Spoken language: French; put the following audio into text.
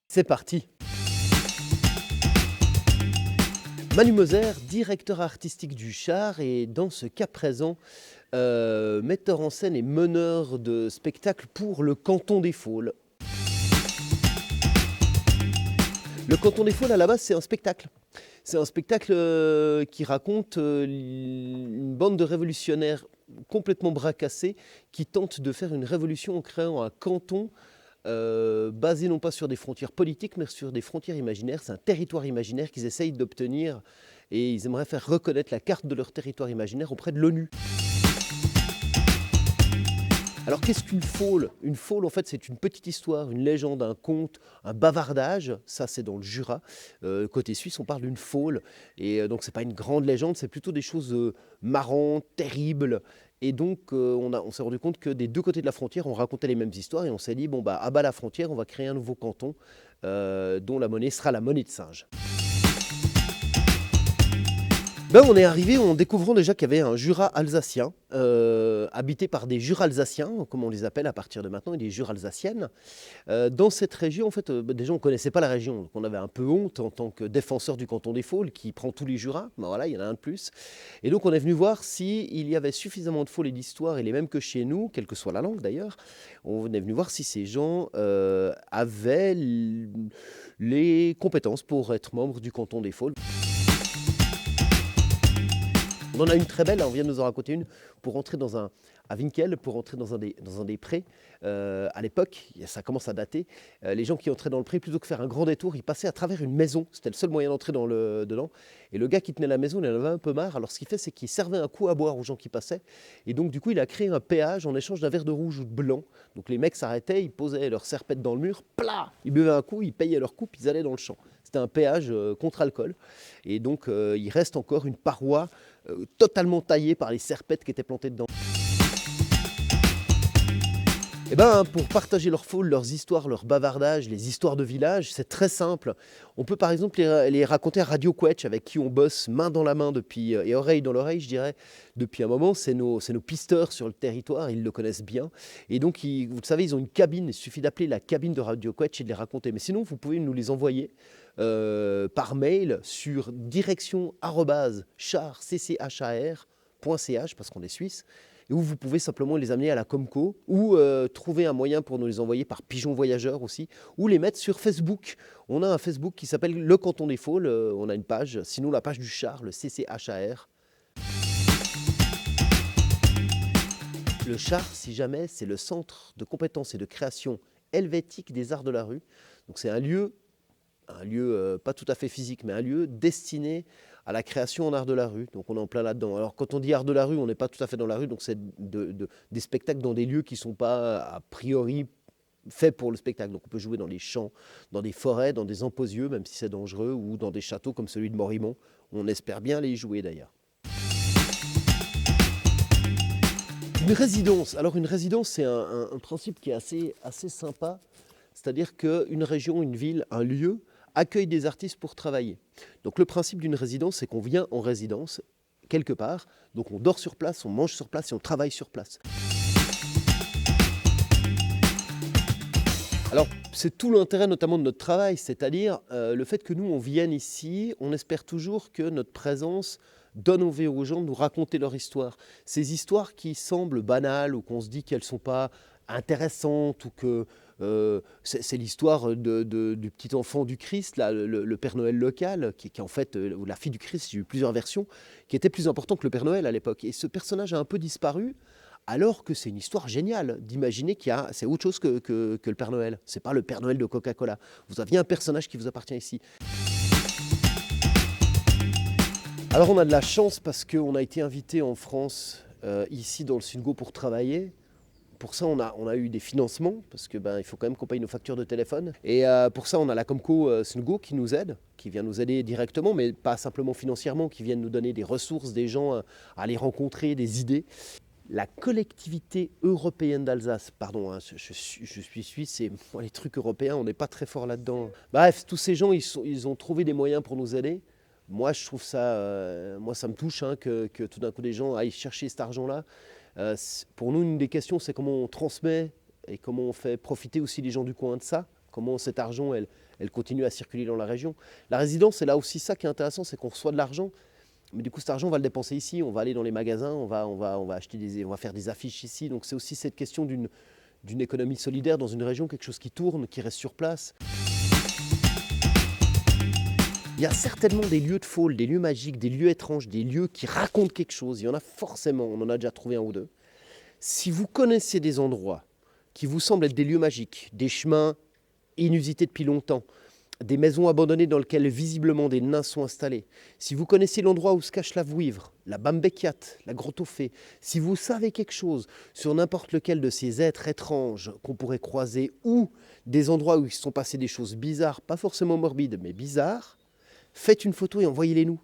C'est parti. Manu Moser, directeur artistique du Char et dans ce cas présent, metteur en scène et meneur de spectacle pour le Canton des Faules. Le Canton des Faules, à la base, c'est un spectacle. C'est un spectacle qui raconte une bande de révolutionnaires complètement bracassés qui tentent de faire une révolution en créant un canton basé non pas sur des frontières politiques, mais sur des frontières imaginaires. C'est un territoire imaginaire qu'ils essayent d'obtenir et ils aimeraient faire reconnaître la carte de leur territoire imaginaire auprès de l'ONU. Alors qu'est-ce qu'une faule? Une faule, en fait, c'est une petite histoire, une légende, un conte, un bavardage. Ça, c'est dans le Jura. Côté suisse, on parle d'une faule. Et donc, c'est pas une grande légende, c'est plutôt des choses marrantes, terribles. Et donc, on s'est rendu compte que des deux côtés de la frontière, on racontait les mêmes histoires. Et on s'est dit, bon, bah, à bas la frontière, on va créer un nouveau canton dont la monnaie sera la monnaie de singe. Ben, on est arrivé en découvrant déjà qu'il y avait un Jura alsacien, habité par des Jura-alsaciens, comme on les appelle à partir de maintenant, et des Jura-alsaciennes. Dans cette région, en fait, déjà on ne connaissait pas la région, donc on avait un peu honte en tant que défenseur du canton des Faules, qui prend tous les Jura, ben voilà, il y en a un de plus. Et donc on est venu voir s'il y avait suffisamment de Faules et d'histoires, et les mêmes que chez nous, quelle que soit la langue d'ailleurs, on est venu voir si ces gens avaient les compétences pour être membres du canton des Faules. On en a une très belle, on vient de nous en raconter une, pour rentrer à Winkel, pour rentrer dans un des prés. À l'époque, ça commence à dater, les gens qui entraient dans le pré, plutôt que faire un grand détour, ils passaient à travers une maison. C'était le seul moyen d'entrer dedans. Et le gars qui tenait la maison, il en avait un peu marre. Alors ce qu'il fait, c'est qu'il servait un coup à boire aux gens qui passaient. Et donc du coup, il a créé un péage en échange d'un verre de rouge ou de blanc. Donc les mecs s'arrêtaient, ils posaient leur serpette dans le mur, plat, ils buvaient un coup, ils payaient leur coupe, ils allaient dans le champ. C'était un péage contre alcool. Et donc il reste encore une paroi totalement taillée par les serpettes qui étaient plantées dedans. Et ben, pour partager leurs faules, leurs histoires, leurs bavardages, les histoires de village, c'est très simple. On peut par exemple les raconter à Radio Quetch, avec qui on bosse main dans la main depuis, et oreille dans l'oreille, je dirais, depuis un moment. C'est nos pisteurs sur le territoire, ils le connaissent bien. Et donc, vous le savez, ils ont une cabine, il suffit d'appeler la cabine de Radio Quetch et de les raconter. Mais sinon, vous pouvez nous les envoyer par mail sur direction@char.ch, parce qu'on est suisse, et où vous pouvez simplement les amener à la Comco ou trouver un moyen pour nous les envoyer par pigeon voyageur aussi, ou les mettre sur Facebook. On a un Facebook qui s'appelle Le Canton des Faules, on a une page, sinon la page du Char, le CCHAR. Le Char, si jamais, c'est le centre de compétences et de création helvétique des arts de la rue. Donc c'est un lieu pas tout à fait physique, mais un lieu destiné à la création en art de la rue. Donc on est en plein là-dedans. Alors quand on dit art de la rue, on n'est pas tout à fait dans la rue, donc c'est des spectacles dans des lieux qui ne sont pas a priori faits pour le spectacle. Donc on peut jouer dans les champs, dans des forêts, dans des emposieux, même si c'est dangereux, ou dans des châteaux comme celui de Morimont. On espère bien aller y jouer d'ailleurs. Une résidence. Alors une résidence, c'est un principe qui est assez sympa. C'est-à-dire qu'une région, une ville, un lieu accueille des artistes pour travailler. Donc le principe d'une résidence, c'est qu'on vient en résidence quelque part, donc on dort sur place, on mange sur place et on travaille sur place. Alors c'est tout l'intérêt notamment de notre travail, c'est-à-dire le fait que nous on vienne ici, on espère toujours que notre présence donne envie aux gens de nous raconter leur histoire. Ces histoires qui semblent banales ou qu'on se dit qu'elles ne sont pas intéressantes ou que c'est l'histoire du petit enfant du Christ, là, le Père Noël local, qui est en fait la fille du Christ, j'ai eu plusieurs versions, qui était plus important que le Père Noël à l'époque. Et ce personnage a un peu disparu, alors que c'est une histoire géniale d'imaginer c'est autre chose que le Père Noël. C'est pas le Père Noël de Coca-Cola. Vous aviez un personnage qui vous appartient ici. Alors on a de la chance parce qu'on a été invité en France, ici dans le Sungo pour travailler. Pour ça, on a eu des financements, parce que il faut quand même qu'on paye nos factures de téléphone. Et pour ça, on a la Comco Sungo qui nous aide, qui vient nous aider directement, mais pas simplement financièrement, qui viennent nous donner des ressources, des gens à les rencontrer, des idées. La collectivité européenne d'Alsace, pardon, je suis suisse et moi, les trucs européens, on n'est pas très fort là-dedans. Bref, tous ces gens, ils ont trouvé des moyens pour nous aider. Moi, je trouve ça, ça me touche que tout d'un coup des gens aillent chercher cet argent-là. Pour nous, une des questions, c'est comment on transmet et comment on fait profiter aussi les gens du coin de ça, comment cet argent, elle continue à circuler dans la région. La résidence, c'est là aussi ça qui est intéressant, c'est qu'on reçoit de l'argent, mais du coup, cet argent, on va le dépenser ici, on va aller dans les magasins, on va acheter on va faire des affiches ici. Donc c'est aussi cette question d'une économie solidaire dans une région, quelque chose qui tourne, qui reste sur place. Il y a certainement des lieux de folie, des lieux magiques, des lieux étranges, des lieux qui racontent quelque chose. Il y en a forcément, on en a déjà trouvé un ou deux. Si vous connaissez des endroits qui vous semblent être des lieux magiques, des chemins inusités depuis longtemps, des maisons abandonnées dans lesquelles visiblement des nains sont installés, si vous connaissez l'endroit où se cache la Vouivre, la Bambekiat, la Grotte aux Fées, si vous savez quelque chose sur n'importe lequel de ces êtres étranges qu'on pourrait croiser ou des endroits où il se sont passées des choses bizarres, pas forcément morbides, mais bizarres, faites une photo et envoyez-les nous.